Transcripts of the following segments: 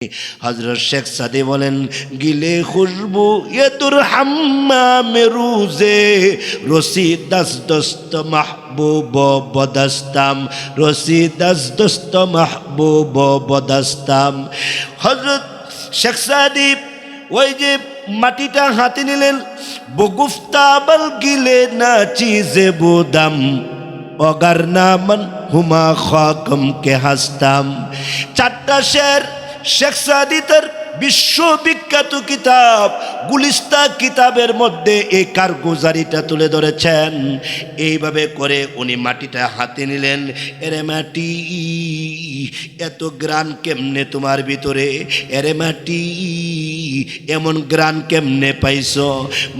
হযরত শেখ সাদি বলেন, গিলে খুশবু ये तुर हम्माम रोज़े रसी दस दोस्त महबूब बदस्ताम रसी दस दोस्त महबूब बदस्ताम। হযরত শেখ সাদি ওই যে মাটিটা হাতে নিলেন, বগুফতা বল গিলে না চিজে বুদাম অগার নামন হুমা খাকম কে হাসতাম। চারটা শের শেখ সাদি তার বিশ্ববিখ্যাত কিতাব গুলিস্তা কিতাবের মধ্যে এই কারগুজারিটা তুলে ধরেছেন। এইভাবে করে উনি মাটিটা হাতে নিলেন। এরে মাটি, এত গ্রান কেমনে তোমার ভিতরে? এরে মাটি, এমন গ্রান কেমনে পাইছো?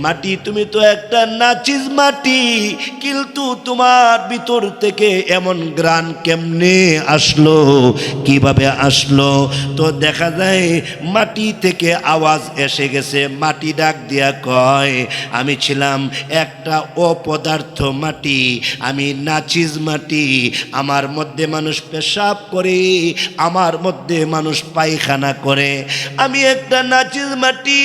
মাটি, তুমি তো একটা নাচিস মাটি, কিন্তু তোমার ভিতর থেকে এমন গ্রান কেমনে আসলো, কিভাবে আসলো? তো দেখা যায় মাটি থেকে আওয়াজ এসে গেছে। মাটি ডাক দিয়া কয়, আমি ছিলাম একটা অপদার্থ মাটি, আমি নাচিজ মাটি। আমার মধ্যে মানুষ পেশাব করে, আমার মধ্যে মানুষ পায়খানা করে, আমি একটা নাচিজ মাটি।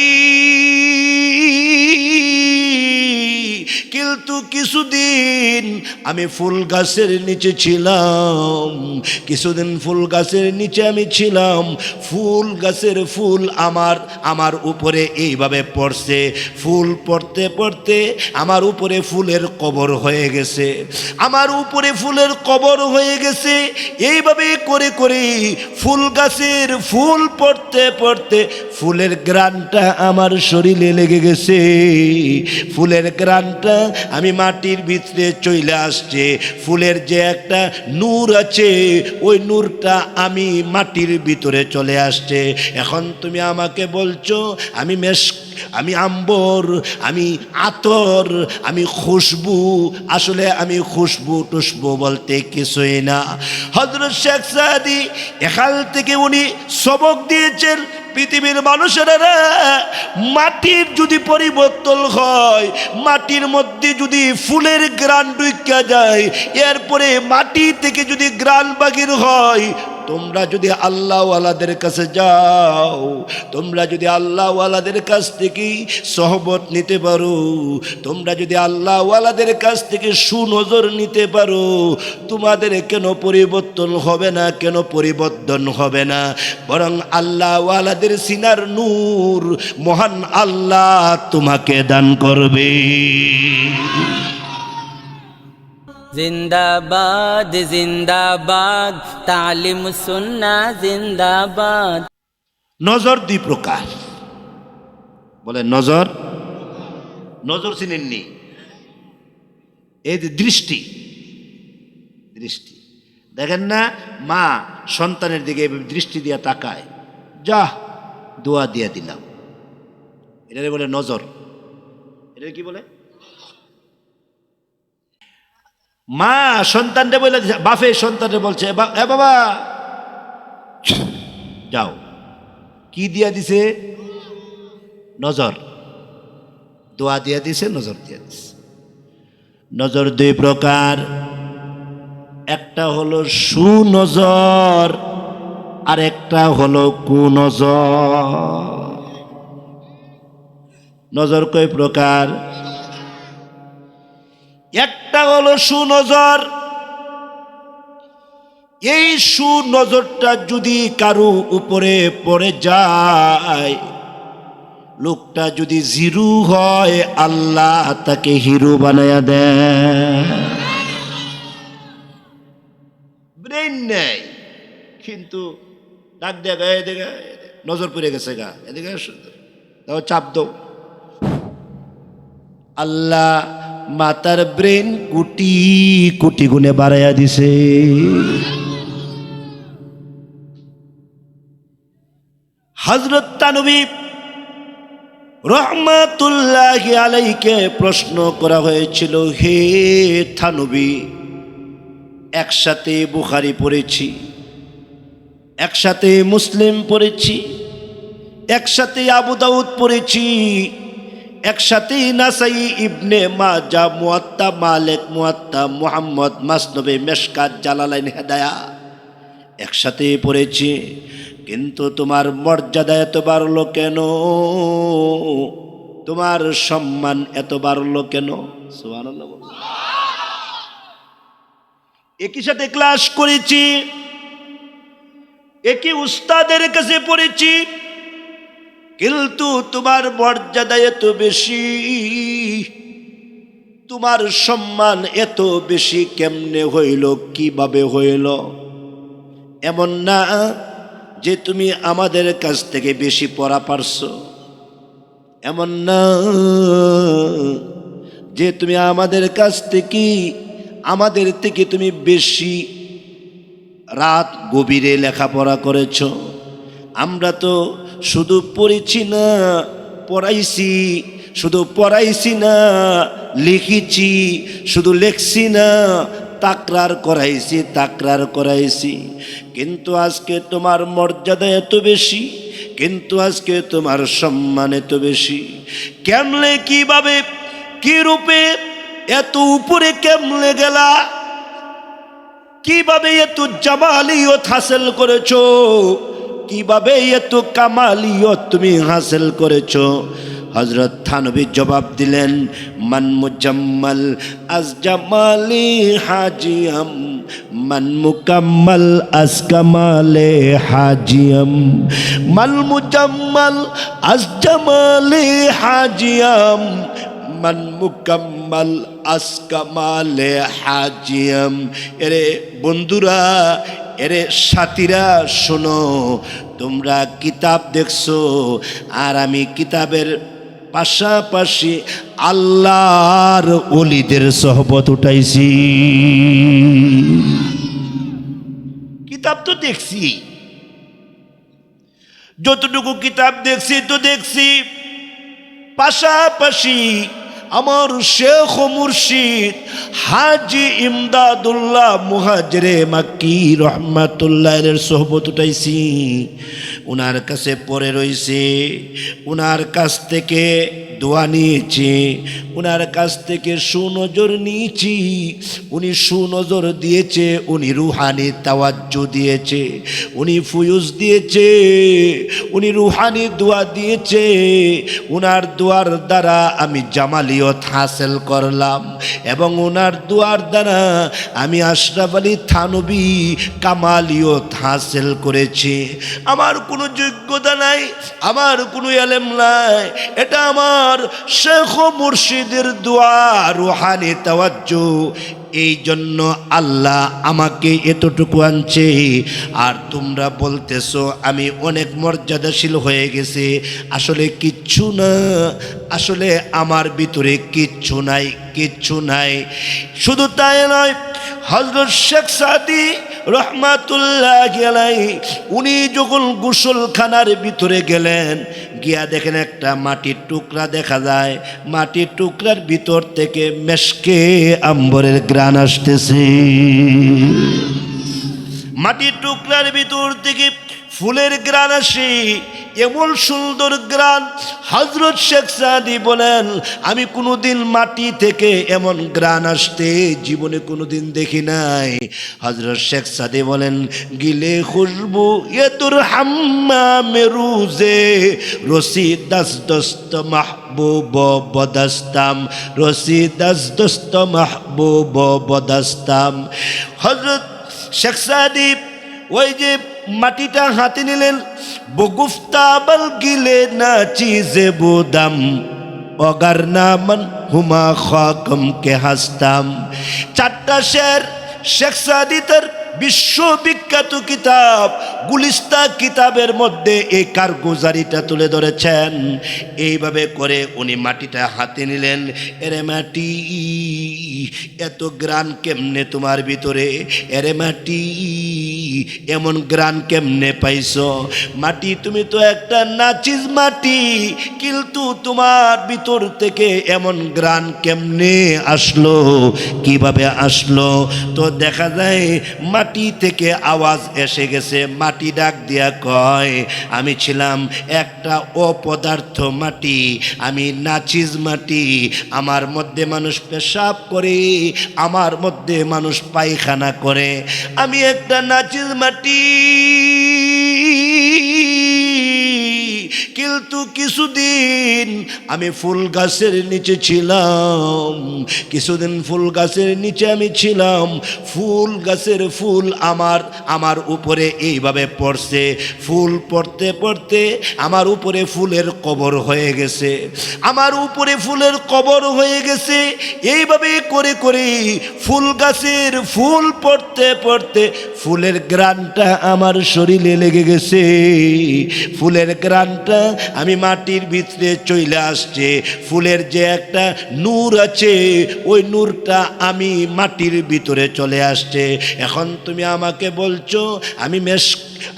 কিন্তু কিছুদিন আমি ফুল গাছের নিচে ছিলাম, কিছুদিন ফুল গাছের নিচে আমি ছিলাম। ফুল গাছের ফুল আমার উপরে এইভাবে পড়ছে। ফুল পড়তে পড়তে আমার উপরে ফুলের কবর হয়ে গেছে, আমার উপরে ফুলের কবর হয়ে গেছে। এইভাবে করে করে ফুল গাছের ফুল পড়তে পড়তে ফুলের গ্রানটা আমার শরীরে লেগে গেছে। ফুলের গ্রানটা আমি মাটির ভিতরে চলে আসছে। ফুলের যে একটা নূর আছে, ওই নূরটা আমি মাটির ভিতরে চলে আসছে। এখন তুমি আমাকে বলছো আমি আম্বর, আমি আতর, আমি খুশবু। আসলে আমি খুশবু টুসবু বলতে কিছুই না। হযরত শেখ সাদি এখান থেকে উনি সবক দিয়েছেন, পৃথিবীর মানুষেরা, মাটির যদি পরিবর্তন হয়, মাটির মধ্যে যদি ফুলের গ্রান ঢুইকা যায়, এরপরে মাটি থেকে যদি গ্রান বাগির হয়, তোমরা যদি আল্লাহওয়ালাদের কাছে যাও, তোমরা যদি আল্লাহওয়ালাদের কাছ থেকে সহবত নিতে পারো, তোমরা যদি আল্লাহওয়ালাদের কাছ থেকে সুনজর নিতে পারো, তোমাদের কেন পরিবর্তন হবে না? কেন পরিবর্তন হবে না? বরং আল্লাহওয়ালাদের সিনার নূর মহান আল্লাহ তোমাকে দান করবে। জিন্দাবাদ জিন্দাবাদ, তালিম সুন্নাহ জিন্দাবাদ। নজর দুই প্রকার, বলে নজর, নজর চিনেননি? এই যে দৃষ্টি, দৃষ্টি দেখেন না, মা সন্তানের দিকে দৃষ্টি দিয়া তাকায়, যা দোয়া দিয়া দিলাম, এটারে বলে নজর। এটা কি বলে? মা সন্তানরে বলে, বাপে সন্তানরে বলছে, এ বাবা যাও, কি দিয়া দিছে? নজর। দোয়া দিয়া দিছে, নজর দিয়া দিছে। নজর দুই প্রকার, একটা হলো সুনজর আর একটা হলো কুনজর। নজর কয় প্রকার? একটা হলো সুনজর। এই সুনজরটা যদি কারো উপরে পড়ে যায়, লোকটা যদি জিরু হয়, আল্লাহ তাকে হিরো বানায়া দেয়। ব্রেন নেই, কিন্তু ডাক দেয়া গায়ে দেখা নজর পড়ে গেছে, গা এদিকে দাও, চাপ দাও। আল্লাহ মাতার ব্রেন কোটি কোটি গুণে বাড়াইয়া দিছে। হযরত তানবী রহমাতুল্লাহি আলাইহিকে প্রশ্ন করা হয়েছিল, হে থানবী, একসাথে বুখারী পড়েছি, একসাথে মুসলিম পড়েছি, একসাথে আবু দাউদ পড়েছি, একসাথে নাসাই, ইবনে মাজা, মুয়াত্তা মালিক, মুয়াত্তা মুহাম্মদ, মাসনবী, মেশকাত, জালালাইন, হেদায়া একসাথে পড়েছি। কিন্তু তোমার মর্যাদা এত বাড়লো কেন? তোমার সম্মান এত বাড়লো কেন? সুবহানাল্লাহ। একই সাথে ক্লাস করেছি, একই উস্তাদের কাছে পড়েছি, কিন্তু তোমার মর্যাদা এত বেশি, তোমার সম্মান এত বেশি কেমনে হইল, কিভাবে হইল? এমন না যে তুমি আমাদের কাছ থেকে বেশি পড়া পারছো, এমন না যে তুমি আমাদের থেকে তুমি বেশি রাত গভীরে লেখাপড়া করেছ। আমরা তো শুধু পড়েছি না, পড়াইছি, শুধু পড়াইছি না, লিখেছি, শুধু লেখছি না, তাকরার করাইছি। কিন্তু আজকে তোমার মর্যাদা এত বেশি, কিন্তু আজকে তোমার সম্মান এত বেশি। কেমনে, কিভাবে, কি রূপে এত উপরে কেমনে গেলা? কিভাবে এত জামালিয়ত হাসিল করেছো? কিভাবে এত কামালিয়ত তুমি হাসিল করেছো? হযরত থানবী জবাব দিলেন, মান মুজাম্মাল আজ জামালি হাজিয়াম, মান মুকাম্মাল আজ কামালে হাজিয়াম, মান মুজাম্মাল আজ জামালি হাজিয়াম, মান মুকাম্মাল আজ কামালে হাজিয়াম। এরে বন্ধুরা, এরে সাথীরা, শোনো, তোমরা কিতাব দেখছো আর আমি কিতাবের পাশাপাশি আল্লাহর ওলিদের সোহবত উঠাইছি। কিতাব তো দেখছি, যতটুকু কিতাব দেখছি তো দেখছি, পাশাপাশি আমার শেখ ও মুর্শিদ হাজি ইমদাদুল্লাহ মুহাজিরে মাক্কি রহমাতুল্লাহের সোহবত উঠাইছি। উনার কাছে পড়ে রইছে, উনার কাছ থেকে দোয়া নিয়েছি, উনার কাছ থেকে সুনজর নিয়েছি। উনি সুনজর দিয়েছে, উনি রুহানি তাওয়াজ্জু দিয়েছে, উনি ফুয়ুজ দিয়েছে, উনি রুহানি দোয়া দিয়েছে। উনার দোয়ার দ্বারা আমি জামালিয়ত হাসিল করলাম এবং ওনার দোয়ার দ্বারা আমি আশরাফ আলী থানবী কামালিয়ত হাসিল করেছি। আমার কোনো যোগ্যতা নাই, আমার কোনো ইলম নাই, এটা আমার শেখ ও মুর্শিদের দোয়া, রুহানি তাওয়াজ্জু। এই জন্য আল্লাহ আমাকে এতটুকু আনছে। আর তোমরা বলতেছো আমি অনেক মর্যাদাশীল হয়ে গেছে। আসলে কিচ্ছু না, আসলে আমার ভিতরে কিচ্ছু নাই। শুধু তাই নয়, হযরত শেখ সাদি রহমাতুল্লাহি আলাইহি উনি যখন গোসলখানার ভিতরে গেলেন, গিয়া দেখেন একটা মাটির টুকরা দেখা যায়, মাটির টুকরার ভিতর থেকে মেশকে আম্বরের ঘ্রাণ আসতেছে। মাটির টুকরার ভিতর থেকে ফুলের ঘ্রাণ আসে, এমন সুন্দর ঘ্রাণ। হযরত শেখ সাদি বলেন, আমি কোনোদিন মাটি থেকে এমন ঘ্রাণ আসতে জীবনে কোনোদিন দেখি নাই। হযরত শেখ সাদি বলেন, গিলে খুশবু এ তোর হাম্মামে রুজে রসি দস্ত মাহবুব বদস্তাম, রসি দস্ত মাহবুব বদস্তাম। হযরত শেখ সাদি ওই যে মাটিটা হাতে নিলেন, বগুফতাবল গিলে না চিজে বুদাম অগার নামন হুমা খাকম কে হাসতাম। চারটা শের শেখ সাদি তার বিশ্ববিখ্যাত কিতাব গুলিস্তা কিতাবের মধ্যে এই কারগুজারিটা তুলে ধরেছেন। এইভাবে করে উনি মাটিটা হাতে নিলেন। এরে মাটি, এত গ্রান কেমনে তোমার ভিতরে? এরে মাটি, এমন গ্রান কেমনে পাইছো? মাটি, তুমি তো একটা নাচিজ মাটি, কিন্তু তোমার ভিতর থেকে এমন গ্রান কেমনে আসলো, কিভাবে আসলো? তো দেখা যায় মাটি থেকে আওয়াজ এসে গেছে। মাটি ডাক দিয়া কয়, আমি ছিলাম একটা অপদার্থ মাটি, আমি নাচিজ মাটি। আমার মধ্যে মানুষ পেশাব করে, আমার মধ্যে মানুষ পায়খানা করে, আমি একটা নাচিজ মাটি। কিন্তু কিছুদিন আমি ফুল গাছের নিচে ছিলাম, কিছুদিন ফুল গাছের নিচে আমি ছিলাম। ফুল গাছের ফুল আমার উপরে এইভাবে পড়ছে। ফুল পড়তে পড়তে আমার উপরে ফুলের কবর হয়ে গেছে, আমার উপরে ফুলের কবর হয়ে গেছে। এইভাবে করে করে ফুল গাছের ফুল পড়তে পড়তে ফুলের গ্রানটা আমার শরীরে লেগে গেছে। ফুলের গ্রানটা আমি মাটির ভিতরে চলে আসছে। ফুলের যে একটা নূর আছে ওই নূরটা আমি মাটির ভিতরে চলে আসছে। এখন তুমি আমাকে বলছো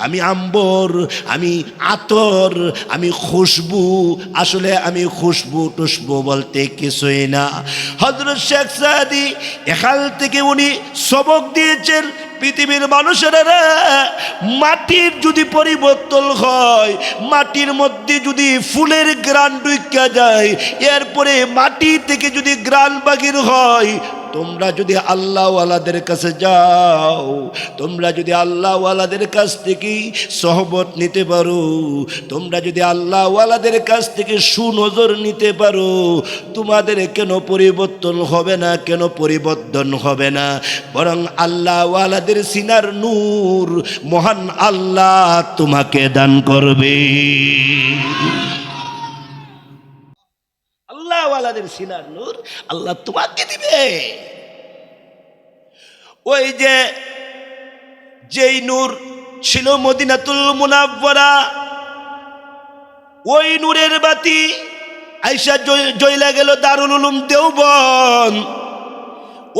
আমি আম্বর, আমি আতর, আমি খুশবু। আসলে আমি খুশবু টুসবু বলতে কিছুই না। হযরত শেখ সাদি এখান থেকে উনি সবক দিয়েছেন, পৃথিবীর মানুষেরা মাটির যদি পরিবর্তন হয়, মাটির মধ্যে যদি ফুলের গ্রান ঢুইকা যায়, এরপরে মাটি থেকে যদি গ্রান বাগির হয়, তোমরা যদি আল্লাহওয়ালাদের কাছে যাও, তোমরা যদি আল্লাহওয়ালাদের কাছ থেকে সহবত নিতে পারো, তোমরা যদি আল্লাহওয়ালাদের কাছ থেকে সুনজর নিতে পারো, তোমাদের কেন পরিবর্তন হবে না, কেন পরিবর্তন হবে না? বরং আল্লাহওয়ালাদের সিনার নূর মহান আল্লাহ তোমাকে দান করবে। আল্লাহওয়ালাদের সিনার নূর আল্লাহ তোমাকে দিবে। ওই যেই নূর ছিল মদিনাতুল মুনাওয়ারা, ওই নূরের বাতি আইসা জ্বলা গেল দারুল উলুম দেওবন্দ।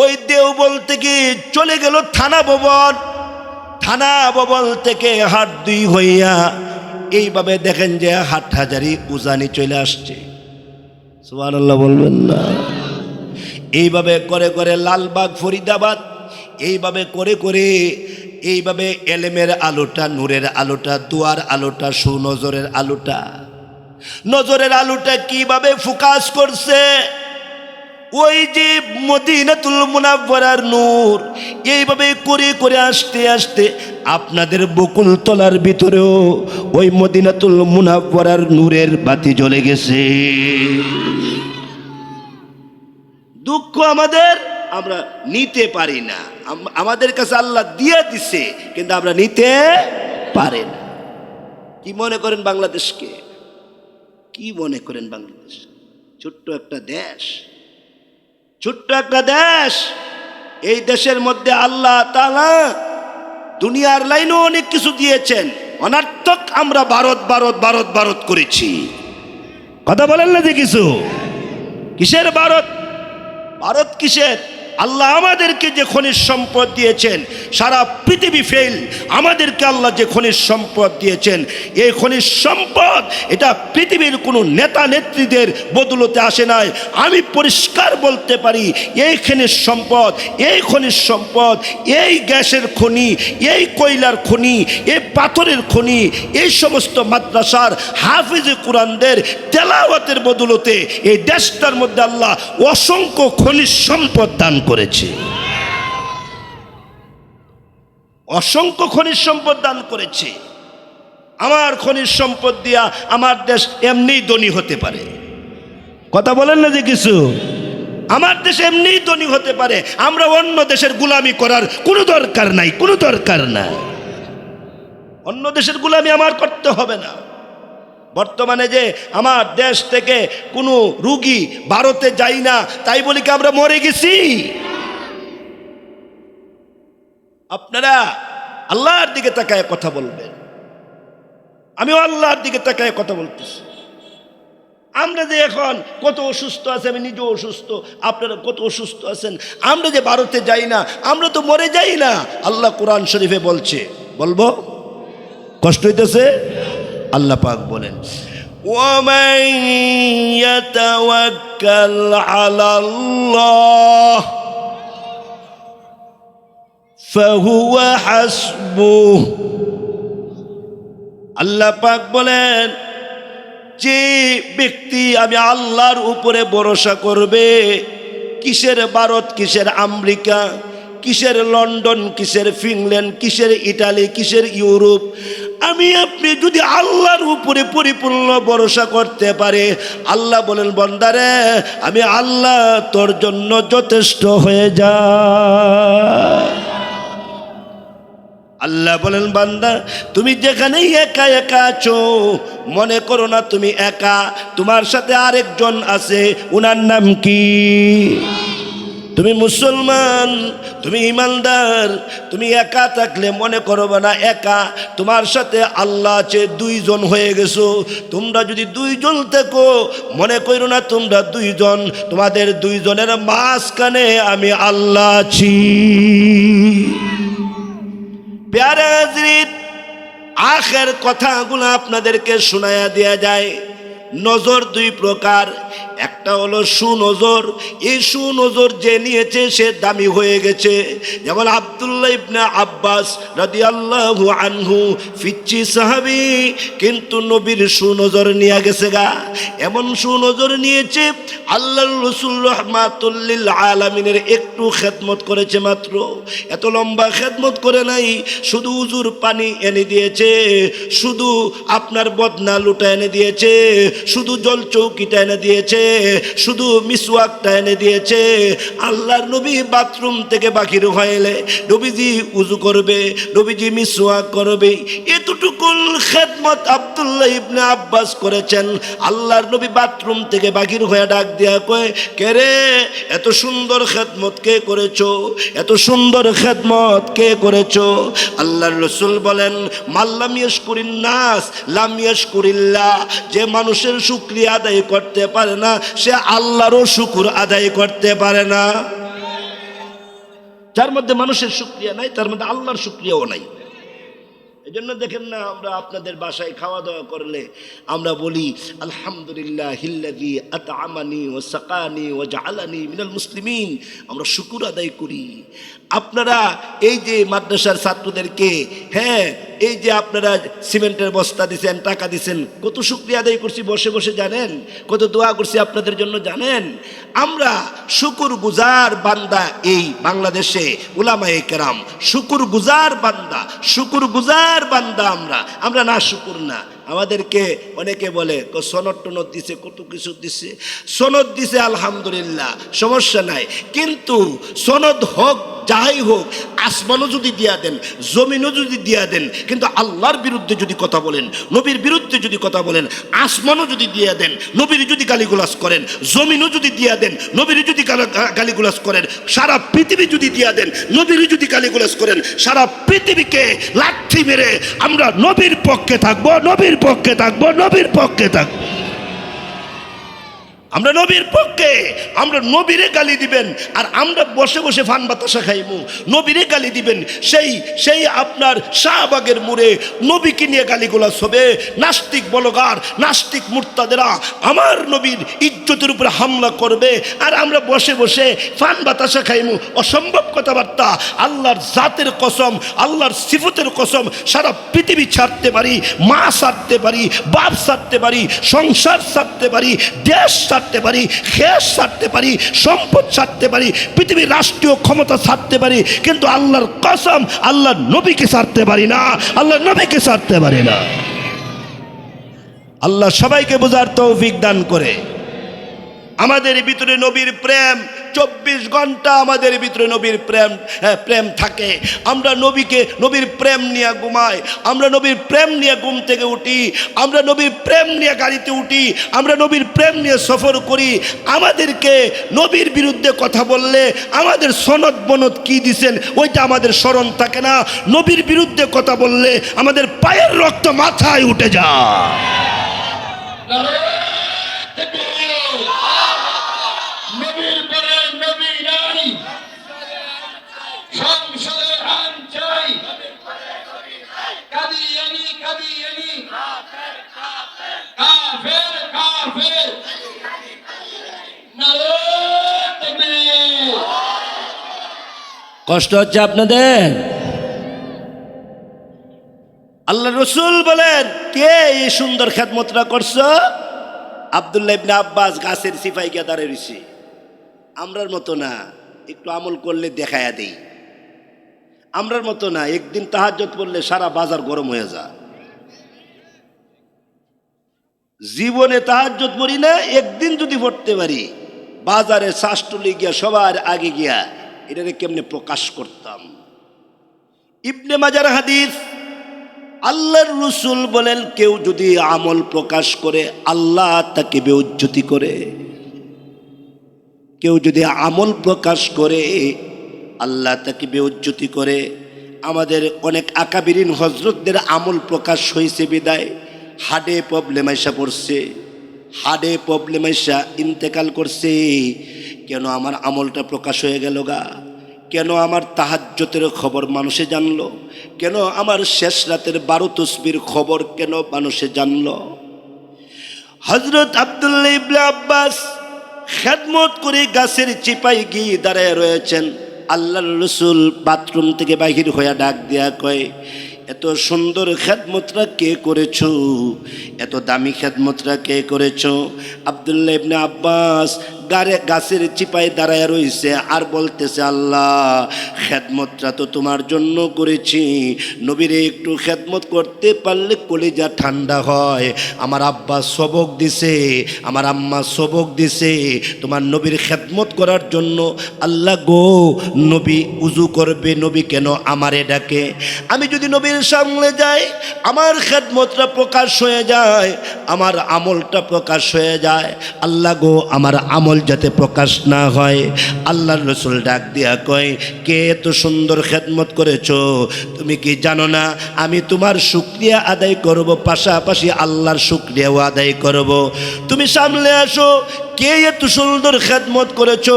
ওই দেওবন্দ থেকে চলে গেল থানা ভবন, থানা ভবন থেকে হাট দুই হইয়া এইভাবে দেখেন যে হাটহাজারি উজানি চলে আসছে। সুবহানাল্লাহ বলবেন না? এইভাবে করে করে লালবাগ ফরিদাবাদ, এইভাবে করে করে এইভাবে এলেমের আলোটা, নূরের আলোটা, দুয়ার আলোটা, সুনজরের আলোটা, নজরের আলোটা কিভাবে ফোকাস করছে ওই যে মদিনাতুল মুনাওয়ারার নূর। এইভাবে করে করে আসতে আসতে আপনাদের বকুল তলার ভিতরেও ওই মদিনাতুল মুনাওয়ারার নূরের বাতি জ্বলে গেছে। দুঃখ আমাদের, আমরা নিতে পারি না। আমাদের কাছে আল্লাহ দিয়ে দিছে কিন্তু আমরা নিতে পারি না। কি মনে করেন বাংলাদেশকে? কি মনে করেন বাংলাদেশ? ছোট্ট একটা দেশ, ছোট্ট একটা দেশ। এই দেশের মধ্যে আল্লাহ তাআলা দুনিয়ার লাইনও অনেক কিছু দিয়েছেন। অনার্থক আমরা ভারত ভারত ভারত ভারত করেছি। কথা বলেন না যে কিছু? কিসের ভারত? ভারত কিসের? আল্লাহ আমাদেরকে যে খনিজ সম্পদ দিয়েছেন, সারা পৃথিবী ফেল। আমাদেরকে আল্লাহ যে খনিজ সম্পদ দিয়েছেন, এই খনিজ সম্পদ এটা পৃথিবীর কোনো নেতা নেত্রীদের বদলতে আসে নাই। আমি পরিষ্কার বলতে পারি, এই খনিজ সম্পদ, এই খনিজ সম্পদ, এই গ্যাসের খনি, এই কয়লার খনি, এই পাথরের খনি, এই সমস্ত মাদ্রাসার হাফিজে কুরআনদের তেলাওয়াতের বদলতে এই দেশটার মধ্যে আল্লাহ অসংখ্য খনিজ সম্পদ দান করেছে। অসংখ্য খনিজ সম্পদ দান করেছে। আমার খনিজ সম্পদ দিয়া আমার দেশ এমনিই ধনী হতে পারে। কথা বলেন না যে কিছু? আমার দেশ এমনিই ধনী হতে পারে। আমরা অন্য দেশের গোলামি করার কোনো দরকার নাই, কোনো দরকার নাই। অন্য দেশের গোলামি আমার করতে হবে না। বর্তমানে যে আমার দেশ থেকে কোনো রুগী ভারতে যায় না, তাই বলি কি আমরা মরে গেছি? আপনারা আল্লাহর দিকে তাকায় কথা বলবেন। আমিও আল্লাহর দিকে তাকায় কথা বলতেছি। আমরা যে এখন কত অসুস্থ আছে, আমি নিজেও অসুস্থ, আপনারা কত অসুস্থ আছেন। আমরা যে ভারতে যাই না, আমরা তো মরে যাই না। আল্লাহ কোরআন শরীফে বলছে, বলবো? কষ্ট হইতেছে? আল্লাহ পাক বলেন, ওয়ামান ইয়াতাওয়াক্কাল আলাল্লাহ ফাহুয়া হাসবুহ। আল্লাহ পাক বলেন, যে ব্যক্তি আমি আল্লাহর উপরে ভরসা করবে, কিসের ভারত, কিসের আমেরিকা, কিসের লন্ডন, কিসের ফিনল্যান্ড, কিসের ইটালি, কিসের ইউরোপ, আমি আপনি যদি আল্লাহর উপরে পরিপূর্ণ ভরসা করতে পারে, আল্লাহ বলেন বান্দারে আমি আল্লাহ তোর জন্য যথেষ্ট হয়ে যায়। আল্লাহ বলেন বান্দা তুমি যেখানেই একা একা আছো, মনে করো না তুমি একা, তোমার সাথে আরেকজন আছে, উনার নাম কি? তুমি মুসলমান, তুমি ইমানদার, তুমি একা থাকলে মনে করবে না একা, তোমার সাথে আল্লাহ আছে, দুইজন হয়ে গেছো। তোমরা যদি দুইজন থাকো মনে করো না তোমরা দুইজন, তোমাদের দুইজনের মাঝখানে আমি আল্লাহ আছি। প্যারে হাজরিন, আখের কথাগুলো আপনাদেরকে শোনায়া দেয়া যায়। নজর দুই প্রকার, একটা হলো সুনজর, এই সুনজর যে নিয়েছে সে দামি হয়ে গেছে। যেমন আব্দুল্লাহ ইবনে আব্বাস রাদিয়াল্লাহু আনহু ফিচ্চি সাহাবী, কিন্তু নবীর সুনজর নিয়ে গেছে গা। এমন সুনজর নিয়েছে আল্লাহর রাসূল রাহমাতুল লিল আলামিনের একটু খেদমত করেছে মাত্র, এত লম্বা খেদমত করে নাই। শুধু উজুর পানি এনে দিয়েছে, শুধু আপনার বদনা লুটা এনে দিয়েছে, শুধু জল চৌকিটা এনে দিয়েছে, শুধু মিসওয়াকটা এনে দিয়েছে। আল্লাহর নবী বাথরুম থেকে বাহির হইলে নবীজি উজু করবে, নবীজি মিসওয়াক করবে, এতটুকুন খেদমত আব্দুল্লাহ ইবনে আব্বাস করেছেন। আল্লাহর নবী বাথরুম থেকে বাহির হয়ে ডাক দিয়া কয়, কে রে এত সুন্দর খেদমত কে করেছো, এত সুন্দর খেদমত কে করেছো? আল্লাহর রাসূল বলেন, মাল্লাম ইয়াশকুরিন নাস লাম ইয়াশকুরিল্লাহ, যে মানুষের শুকরিয়া আদায় করতে পারে না সে আল্লাহরও শুকর আদায় করতে পারে না। যার মধ্যে মানুষের শুকরিয়া নাই তার মধ্যে আল্লাহর শুকরিয়াও নাই। এই জন্য দেখেন না, আমরা আপনাদের বাসায় খাওয়া দাওয়া করলে আমরা বলি আলহামদুলিল্লাহিল্লাযী আত'আমানি ওয়া সাকানি ওয়া জাআলানি মিনাল মুসলিমিন, আমরা শুকর আদায় করি। আপনারা এই যে মাদ্রাসার ছাত্রদেরকে, হ্যাঁ এই যে আপনারা সিমেন্টের বস্তা দিছেন, টাকা দিছেন, কত শুকরিয়া আদায় করছি বসে বসে জানেন, কত দোয়া করছি আপনাদের জন্য জানেন। আমরা শুকর গুজার বান্দা, এই বাংলাদেশে উলামায়ে কেরাম শুকর গুজার বান্দা, শুকর গুজার বান্দা। আমরা না শুকর না। আমাদেরকে অনেকে বলে সনদ টনদ দিছে, কত কিছু দিছে, সনদ দিছে আলহামদুলিল্লাহ, সমস্যা নাই, কিন্তু সনদ হোক যাই হোক, আসমানও যদি দিয়া দেন, জমিনও যদি দিয়া দেন, কিন্তু আল্লাহর বিরুদ্ধে যদি কথা বলেন, নবীর বিরুদ্ধে যদি কথা বলেন, আসমানও যদি দিয়া দেন, নবীর যদি গালিগুলাস করেন, জমিনও যদি দিয়া দেন, নবীর যদি গালিগুলাস করেন, সারা পৃথিবী যদি দিয়া দেন, নবীর যদি গালিগুলাস করেন, সারা পৃথিবীকে লাঠি মেরে আমরা নবীর পক্ষে থাকবো, নবীর পক্ষে থাকবো, নবীর পক্ষে থাকবো। আমরা নবীর পক্ষে, আমরা নবীরে গালি দিবেন আর আমরা বসে বসে ফান বাতাসা খাইমু, নবীরে গালি দিবেন। সেই আপনার শাহবাগের মোড়ে নবীকে নিয়ে গালিগুলাস হবে, নাস্তিক বলগার, নাস্তিক মুরতাদেরা আমার নবীর ইজ্জতের উপরে হামলা করবে, আর আমরা বসে বসে ফান বাতাসা খাইমু। অসম্ভব কথাবার্তা। আল্লাহর জাতের কসম, আল্লাহর সিফতের কসম, সারা পৃথিবী ছাড়তে পারি, মা ছাড়তে পারি, বাপ ছাড়তে পারি, সংসার ছাড়তে পারি, দেশ ছাড়তে পারি, খেস ছাড়তে পারি, সম্পদ ছাড়তে পারি, পৃথিবীর রাষ্ট্রীয় ক্ষমতা ছাড়তে পারি, কিন্তু আল্লাহর কসম আল্লাহর নবীকে ছাড়তে পারি না, আল্লাহর নবীকে ছাড়তে পারি না। আল্লাহ সবাইকে বোঝার তৌফিক দান করে। আমাদের ভিতরে নবীর প্রেম 24 ঘন্টা, আমাদের ভিতরে নবীর প্রেম থাকে। আমরা নবীর প্রেম নিয়ে ঘুমাই, আমরা নবীর প্রেম নিয়ে ঘুম থেকে উঠি, আমরা নবীর প্রেম নিয়ে গাড়িতে উঠি, আমরা নবীর প্রেম নিয়ে সফর করি। আমাদেরকে নবীর বিরুদ্ধে কথা বললে আমাদের সনদ বনদ কি দিছেন ওইটা আমাদের স্মরণ থাকে না। নবীর বিরুদ্ধে কথা বললে আমাদের পায়ের রক্ত মাথায় উঠে যায়। নবীর পরে নবী নাই, সংসদে আইন চাই, কাদিয়ানি কাদিয়ানি, কাফের কাফের, নারে তাকবীর। কষ্ট হচ্ছে আপনাদের? আল্লাহ রসুল বলেন, কে এই সুন্দর খেদমতটা করছো? আব্দুল্লাহ ইবনে আব্বাস গাছের সিপাই গিয়ে দাঁড়িয়ে রয়েছে। আমরার মতো না, একটু আমল করলে দেখায়া দেই। আমরার মতো না, একদিন তাহাজ্জুদ পড়লে সারা বাজার গরম হয়ে যায়। জীবনে তাহাজ্জুদ পড়ি না, একদিন যদি পড়তে পারি বাজারে শাস্তুলি গিয়া সবার আগে গিয়া এটাকে কেমনে প্রকাশ করতাম। ইবনে মাজার হাদিস, আল্লাহর রাসূল বলেন কেউ যদি আমল প্রকাশ করে আল্লাহ তাকে বেইজ্জতি করে। কেউ যদি আমল প্রকাশ করে আল্লাহ তাকে বেইজ্জতি করে। আমাদের অনেক আকাবিরিন হজরতদের আমল প্রকাশ হয়েছে বিদায় হার্টে প্রবলেম আইসা পড়ছে, হার্টে প্রবলেম আইসা ইন্তেকাল করছে। কেন আমার আমলটা প্রকাশ হয়ে গেল গা? কেন আমার তাহাজ্জুদের খবর মানুষে জানলো? কেন আমার শেষ রাতের 12 তসবির খবর কেন মানুষে জানলো? হযরত আব্দুল্লাহ ইবনে আব্বাস খেদমত করে গাছের চিপায় গিয়ে দাঁড়ায় রয়েছেন। আল্লাহর রাসূল বাথরুম থেকে বাহির হইয়া ডাক দিয়া কয়, এত সুন্দর খেদমতরা কে করেছো? এত দামি খেদমতরা কে করেছো? আব্দুল্লাহ ইবনে আব্বাস গাছের চিপায় দাঁড়ায় রইছে আর বলতেছে, আল্লাহ খেদমতটা তো তোমার জন্য করেছি, নবীরে একটু খেদমত করতে পারলে কলিজা ঠান্ডা হয়। আমার আব্বা সবক দিছে, আমার আম্মা সবক দিছে তোমার নবীর খেদমত করার জন্য। আল্লাহ গো, নবী উজু করবে, নবী কেন আমারে ডাকে? আমি যদি নবীর সামনে যাই আমার খেদমতটা প্রকাশ হয়ে যায়, আমার আমলটা প্রকাশ হয়ে যায়। আল্লাহ গো, আমার আমল যাতে প্রকাশ না হয়। আল্লাহর রাসূল ডাক দিয়া কয়, কে এত সুন্দর খেদমত করেছো? তুমি কি জানো না আমি তোমার শুকরিয়া আদায় করব, পাশাপাশি আল্লাহর শুকরিয়াও আদায় করব। তুমি সামনে আসো, কে এত সুন্দর খেদমত করেছো?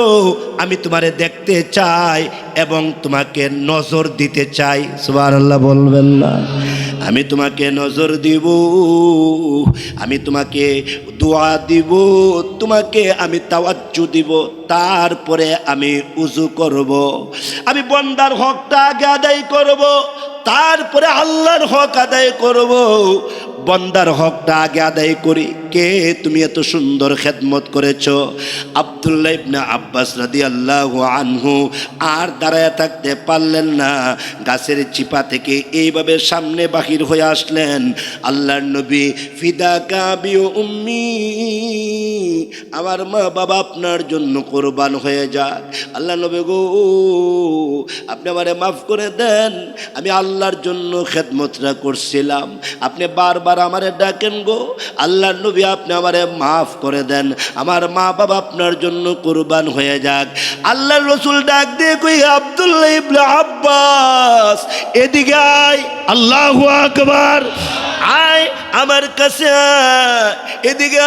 আমি তোমারে দেখতে চাই এবং তোমাকে নজর দিতে চাই। সুবহানাল্লাহ বলবেন না? আমি তোমাকে নজর দিব, আমি তোমাকে দোয়া দিব, তোমাকে আমি তাওয়াজ্জু দিব, তারপরে আমি উজু করব। আমি বান্দার হকটা আগে আদায় করব, তারপরে আল্লাহর হক আদায় করব। বান্দার হকটা আগে আদায় করি। কে তুমি এত সুন্দর খেদমত করেছো? আব্দুল্লাহ ইবনে আব্বাস রাদিয়াল্লাহু আনহু আর দাঁড়ায় থাকতে পারলেন না, গাছের চিপা থেকে এইভাবে সামনে বাহির হয়ে আসলেন। আল্লাহর নবী, ফিদাকা বি উম্মি, আমার মা বাবা আপনার জন্য কোরবান হয়ে যাক। আল্লাহ নবী গো, আপনি আমারে মাফ করে দেন, আমি আল্লাহর জন্য খেদমতটা করছিলাম, আপনি বারবার আমারে ডাকেন গো। আল্লাহর নবী, আপনি আমারে মাফ করে দেন, আমার মা বাবা আপনার জন্য কোরবান হয়ে যাক। আল্লাহর রাসূল ডাক দিয়ে কই, আব্দুল্লাহ ইবনে আব্বাস এদিকে আয়। আল্লাহু আকবার। আয় আমার কাছে আয়, এদিকে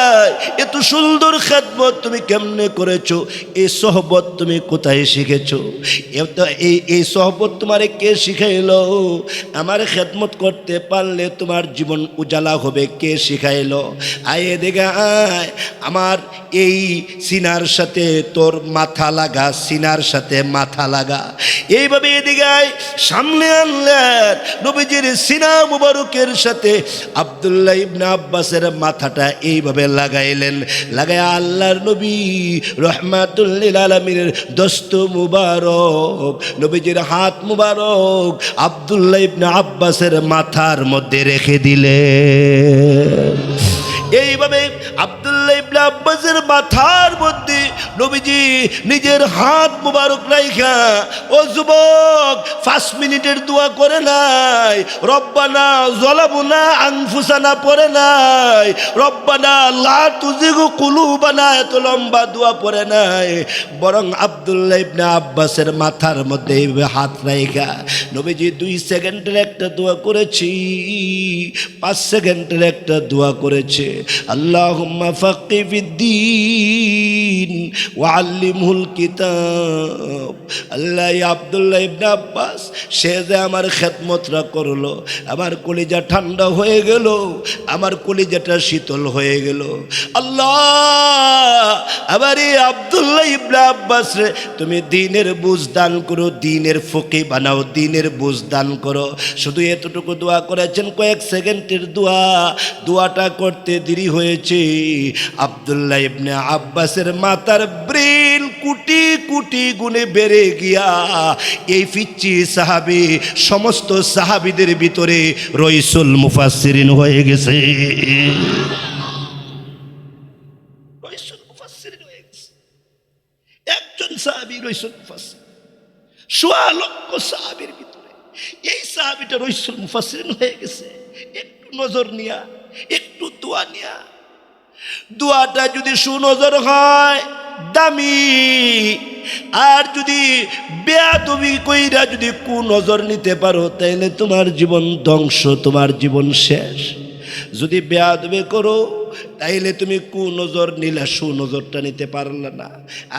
আয়। এত সুন্দর খেদমত তুমি কেমনে করেছো? এই সোহবত তুমি কোথায় শিখেছো? এই সোহবত তোমারে কে শিখাইলো? আমার খেদমত করতে পারলে তোমার জীবন উজালা হবে, কে শিখাইলো? আয় এদিকে আয়, আমার এই সিনার সাথে তোর মাথা লাগা, সিনার সাথে মাথা লাগা। এইভাবে এদিকে আয়, সামনে আনলেন নবীজির সিনা মুবারকের সাথে আব্দুল্লাহ ইবনে আব্বাসের মাথাটা এইভাবে লাগাইলেন। লাগায় আল্লাহর নবী রহমাতুল লিল আলামিনের দস্ত মুবারক, নবীজির হাত মুবারক আব্দুল্লাহ ইবনে আব্বাসের মাথার মধ্যে রেখে দিলেন। এইভাবে আব্দুল্লাহ ইবনে আব্বাসের মাথার মধ্যে নবীজি নিজের হাত মুবারক রাইখা, ও যুবক 5 মিনিটের দোয়া করে নাই, রব্বানা যালামনা আনফুসানা পড়ে নাই, রব্বানা লা তুজিগ কুলুবানা এত লম্বা দোয়া পড়ে নাই, বরং আব্দুল্লাহ ইবনে আব্বাসের মাথার মধ্যে এইভাবে হাত রাইখা নবীজি 2 সেকেন্ডের একটা দোয়া করেছি, 5 সেকেন্ডের একটা দোয়া করেছে। আল্লাহুম্মা ফাক্কি ফিদ্দীন ওয়া আল্লিমহুল কিতাব। আল্লাহ আব্দুল্লাহ ইবনে আব্বাস সে যে আমার খেদমতরা করলো, আমার কলিজা ঠান্ডা হয়ে গেল, আমার কলিজাটা শীতল হয়ে গেল। আল্লাহ, আবার এই আব্দুল্লাহ ইবনে আব্বাস রে তুমি দ্বীনের বুঝ দান করো, দ্বীনের ফকি বানাও, দ্বীনের বুঝ দান করো। শুধু এতটুকু দোয়া করেছেন, কয়েক সেকেন্ডের দোয়া, দোয়াটা করতে দেরি হয়েছে। আব্দুল্লাহ ইবনে আব্বাসের মাথার ব্রেন কোটি কোটি গুণে বেড়ে গিয়া এই পিচ্চি সাহাবী সমস্ত সাহাবীদের ভিতরে রইসুল মুফাসসিরিন হয়ে গেছে। সাহাবী রইসুল মুফাসসির, সোয়া লক্ষ সাহাবীর ভিতরে এই সাহাবীটা রইসুল মুফাসসির হয়ে গেছে। একটু নজর নিয়া, একটু দোয়া নিয়া, দোয়াটা যদি সুনজর হয় দামি, আর যদি বেয়াদবি কইরা যদি কুনজর নিতে পারো তাইলে তোমার জীবন ধ্বংস, তোমার জীবন শেষ। যদি বেয়াদবি করো তাইলে তুমি কুনজর নিলে সুনজরটা নিতে পারলে না,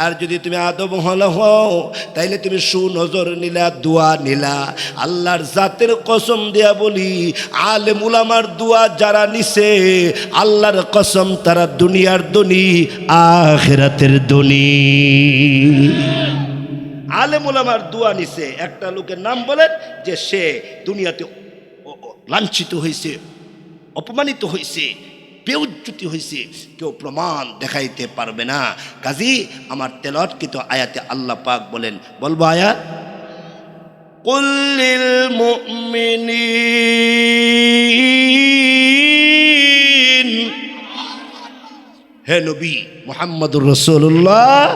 আর যদি তুমি আদব হল হও তাইলে তুমি সুনজর নিলা, দোয়া নিলা। আল্লাহর জাতের কসম দেয়া বলি, আলেম উলামার দোয়া যারা নিছে আল্লাহর কসম তারা দুনিয়ার ধনী আখিরাতের ধনী। আলেম উলামার দোয়া নিছে, একটা লোকের নাম বলেন যে সে দুনিয়াতে লাঞ্ছিত হয়েছে, অপমানিত হয়েছে, বেউজ্জতি হয়েছে, কেউ প্রমাণ দেখাইতে পারবে না। কাজী আমার তেলাওয়াতকৃত আয়াতে আল্লাহ পাক বলেন, বলবো আয়াত, কুল লিল মুমিনিন, হে নবী মুহাম্মদুর রাসূলুল্লাহ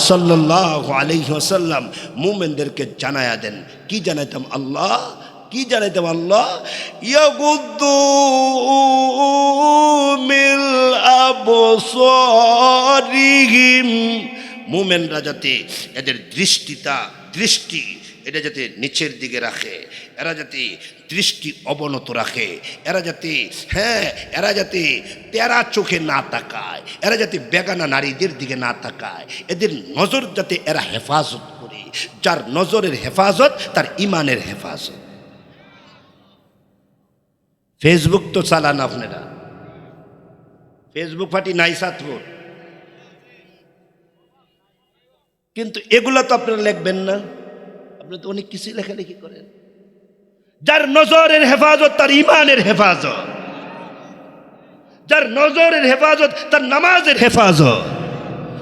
সাল্লাল্লাহু আলাইহি ওয়াসাল্লাম মুমিনদেরকে জানায়া দেন। কি জানাইতাম আল্লাহ, কি জানাইতাম আল্লাহ, ইয়াগুদ্দু মিল আবসারিহিম, মুমিনরা যাতে এদের দৃষ্টি এটা যাতে নিচের দিকে রাখে, এরা যাতে দৃষ্টি অবনত রাখে, এরা যাতে তেরা চোখে না তাকায়, এরা যাতে বেগানা নারীদের দিকে না তাকায়, এদের নজর যাতে এরা হেফাজত করে। যার নজরের হেফাজত তার ইমানের হেফাজত। ফেসবুক তো চালান আপনারা, ফেসবুক পার্টি নাই সাতপুর, কিন্তু এগুলো তো আপনারা লিখবেন না, আপনি তো অনেক কিছু লেখালেখি করেন। যার নজরের হেফাজত তার ইমানের হেফাজত, যার নজরের হেফাজত তার নামাজের হেফাজত,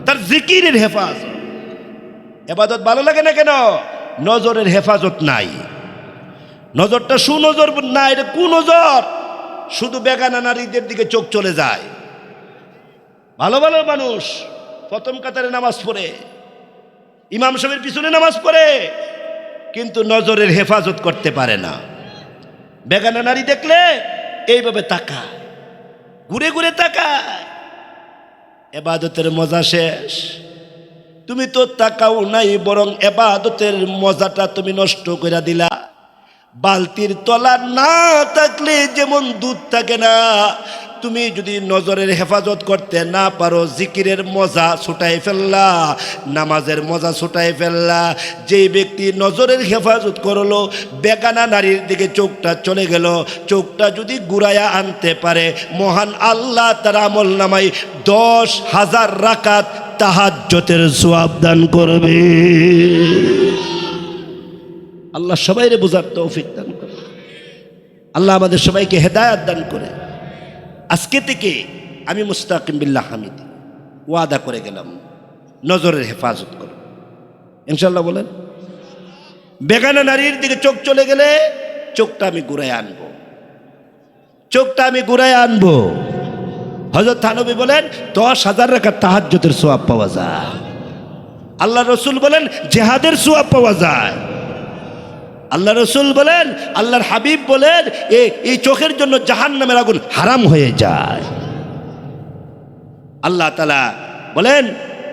তার জিকিরের হেফাজত। ইবাদত ভালো লাগে না কেন? নজরের হেফাজত নাই, নজরটা সুনজর না, এটা কুনজর। শুধু বেগানা নারীদের দিকে চোখ চলে যায়। ভালো ভালো মানুষ প্রথম কাতারে নামাজ পড়ে, ইমাম সাহেবের পিছনে নামাজ পড়ে, কিন্তু নজরের হেফাজত করতে পারে না। বেগানা নারী দেখলে এইভাবে তাকায়, ঘুরে ঘুরে তাকায়, এবাদতের মজা শেষ। তুমি তো তাকাও নাই, বরং এবাদতের মজাটা তুমি নষ্ট করে দিলা। বালতির তলা না থাকলে যেমন দুধ থাকে না, তুমি যদি নজরের হেফাজত করতে না পারো, জিকিরের মজা ছুটাই ফেললা, নামাজের মজা ছুটাই ফেললা। যেই ব্যক্তি নজরের হেফাজত করলো, বেগানা নারীর দিকে চোখটা চলে গেল, চোখটা যদি ঘুরাইয়া আনতে পারে, মহান আল্লাহ তার আমল নামাই 10,000 রাকাত তাহাজ্জুদের সওয়াব দান করবে। আল্লাহ সবাইরে বোঝার তৌফিক দান করে, আল্লাহ আমাদের সবাইকে হেদায়েত দান করে। আজকে থেকে আমি মুস্তাকিম বিল্লাহ হামিদ ওয়াদা করে গেলাম নজরের হেফাজত করব ইনশাআল্লাহ। বলেন, বেগানা নারীর দিকে চোখ চলে গেলে চোখটা আমি ঘুরায় আনবো, চোখটা আমি ঘুরায় আনবো। হযরত থানবী বলেন 10,000 রাকাত তাহাজ্জুদের সওয়াব পাওয়া যায়। আল্লাহ রসুল বলেন জিহাদের সওয়াব পাওয়া যায়। আল্লাহ রসুল বলেন, আল্লাহর হাবিব বলেন, এই চোখের জন্য জাহান্নামের আগুন হারাম হয়ে যায়। আল্লাহ তাআলা বলেন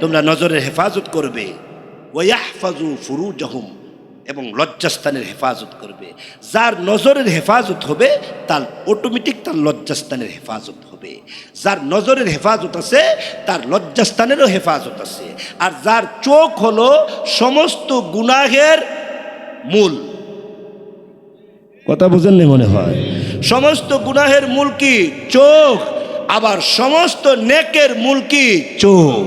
তোমরা নজরের হেফাজত করবে, ওয়াহফাজু ফুরুজাহুম, এবং লজ্জাস্থানের হেফাজত করবে। যার নজরের হেফাজত হবে তার অটোমেটিক তার লজ্জাস্থানের হেফাজত হবে। যার নজরের হেফাজত আছে তার লজ্জাস্থানেরও হেফাজত আছে। আর যার চোখ হলো সমস্ত গুনাহের মূল, কথা বুঝেননি মনে হয়, সমস্ত গুনাহের মূল কি? চোখ। আবার সমস্ত নেকের মূল কি? চোখ।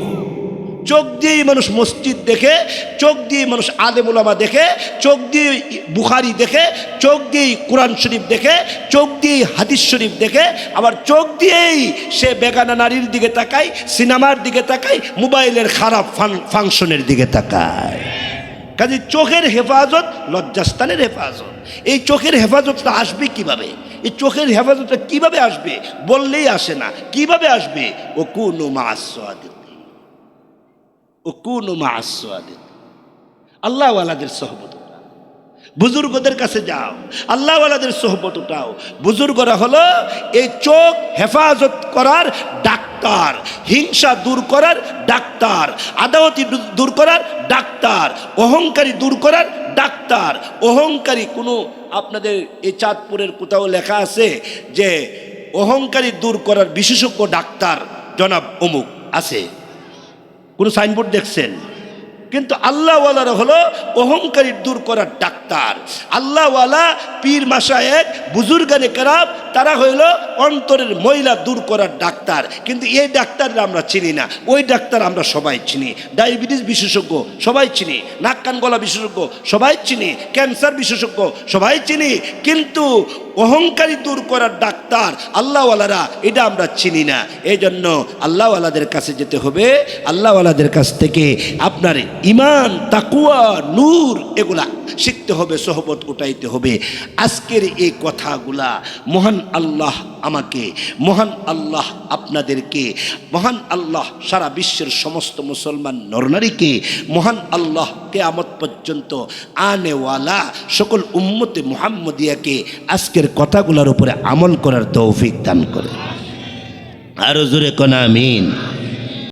চোখ দিয়েই মানুষ মসজিদ দেখে, চোখ দিয়ে মানুষ আলেম উলামা দেখে, চোখ দিয়ে বুখারি দেখে, চোখ দিয়েই কোরআন শরীফ দেখে, চোখ দিয়েই হাদিস শরীফ দেখে, আবার চোখ দিয়েই সে বেগানা নারীর দিকে তাকায়, সিনেমার দিকে তাকায়, মোবাইলের খারাপ ফাংশনের দিকে তাকায়। কাজে চোখের হেফাজত লজ্জাস্থানের হেফাজত। এই চোখের হেফাজতটা আসবে কিভাবে? এই চোখের হেফাজতটা কিভাবে আসবে? বললেই আসে না। কিভাবে আসবে? ও কুনু মা'আস সাদিকিন, ও কুনু মা'আস সাদিকিন। আল্লাহওয়ালাদের সোহবত উঠাও, বুজুর্গদের কাছে যাও, আল্লাহওয়ালাদের সোহবত উঠাও। বুজুর্গরা হলো এই চোখ হেফাজত করার ডাক্তার, হিংসা দূর করার ডাক্তার, আদাওয়াতি দূর করার ডাক্তার, অহংকারী দূর করার ডাক্তার। অহংকারী কোনো আপনাদের এই চাঁদপুরের কোথাও লেখা আছে যে অহংকারী দূর করার বিশেষজ্ঞ ডাক্তার জনাব অমুক আছে? কোনো সাইনবোর্ড দেখছেন? কিন্তু আল্লাহওয়ালারা হলো অহংকারী দূর করার ডাক্তার। আল্লাহওয়ালা পীর মাশায়েখ বুজুর্গানে কেরাম তারা হইল অন্তরের ময়লা দূর করার ডাক্তার। কিন্তু এই ডাক্তাররা আমরা চিনি না, ওই ডাক্তার আমরা সবাই চিনি। ডায়াবেটিস বিশেষজ্ঞ সবাই চিনি, নাক কান গলা বিশেষজ্ঞ সবাই চিনি, ক্যান্সার বিশেষজ্ঞ সবাই চিনি, কিন্তু অহংকারী দূর করার ডাক্তার আল্লাহওয়ালারা এটা আমরা চিনি না। এই জন্য আল্লাহওয়ালাদের কাছে যেতে হবে, আল্লাহওয়ালাদের কাছ থেকে আপনার ইমান, তাকুয়া, নূর এগুলা শিখতে হবে, সোহবত উঠাইতে হবে। আজকের এই কথাগুলা মহান আল্লাহ আমাকে, মহান আল্লাহ আপনাদেরকে, মহান আল্লাহ সারা বিশ্বের সমস্ত মুসলমান নরনারীকে, মহান আল্লাহ কিয়ামত পর্যন্ত আনেওয়ালা সকল উম্মতে মুহাম্মদিয়াকে আজকের কথাগুলোর উপরে আমল করার তৌফিক দান করে। আরো জোরে কোন আমিন।